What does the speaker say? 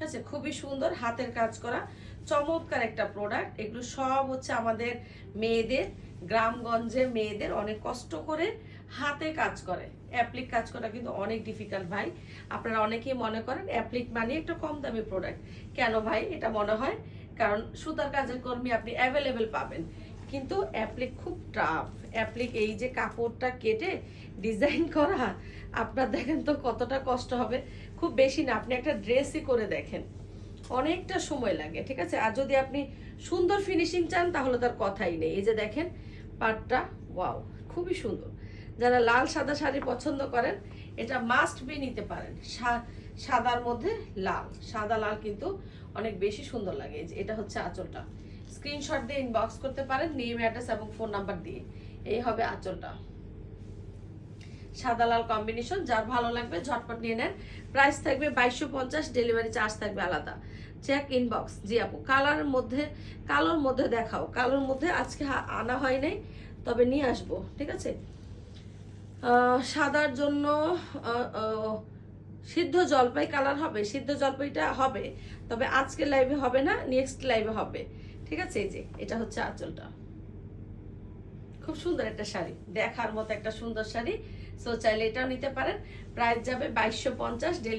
আছে, খুবই সুন্দর হাতের কাজ করা চমৎকার একটা প্রোডাক্ট। এগুলো সব হচ্ছে আমাদের মেয়েদের, গ্রামগঞ্জের মেয়েদের অনেক কষ্ট করে হাতে কাজ করে। অ্যাপ্লিক কাজ করা কিন্তু অনেক ডিফিকাল্ট ভাই। আপনারা অনেকেই মনে করেন অ্যাপ্লিক মানে একটা কম দামি প্রোডাক্ট। কেন ভাই এটা মনে হয়? কারণ সুতার কাজের কর্মী আপনি অ্যাভেলেবেল পাবেন, কিন্তু অ্যাপ্লিক খুব টাফ। অ্যাপ্লিক এই যে কাপড়টা কেটে ডিজাইন করা, আপনার দেখেন তো কতটা কষ্ট হবে। খুব বেশি না, আপনি একটা ড্রেসই করে দেখেন, অনেকটা সময় লাগে, ঠিক আছে। আর যদি আপনি সুন্দর ফিনিশিং চান তাহলে তার কথাই নেই। এই যে দেখেন পাটটা, ওয়াও, খুবই সুন্দর। যারা লাল সাদা শাড়ি পছন্দ করেন এটা মাস্ট বি নিতে পারেন। সাদার মধ্যে লাল, সাদা লাল কিন্তু অনেক বেশি সুন্দর লাগে। এই যে এটা হচ্ছে আঁচলটা, স্ক্রিনশট দিয়ে ইনবক্স করতে পারেন নেম, অ্যাড্রেস এবং ফোন নাম্বার দিয়ে। এই হবে আঁচলটা, সাদা লাল কম্বিনেশন। যার ভালো লাগবে ঝটপট নিয়ে নেন। প্রাইস থাকবে 2250, ডেলিভারি চার্জ থাকবে আলাদা। Check inbox. জি আপু, কালোর মধ্যে দেখাও। কালোর মধ্যে আজকে আনা হয় নাই, তবে নিয়ে আসবো, ঠিক আছে। সাদার জন্য সিদ্ধ জলপাই কালার হবে, সিদ্ধ জলপাইটা হবে, তবে আজকে লাইভে হবে না, নেক্সট লাইভে হবে, ঠিক আছে। এই যে এটা হচ্ছে আঁচলটা, খুব সুন্দর একটা শাড়ি, দেখার মতো একটা সুন্দর শাড়ি। সো চাইলে এটাও নিতে পারেন। প্রাইস যাবে 2250, ডেলিভারি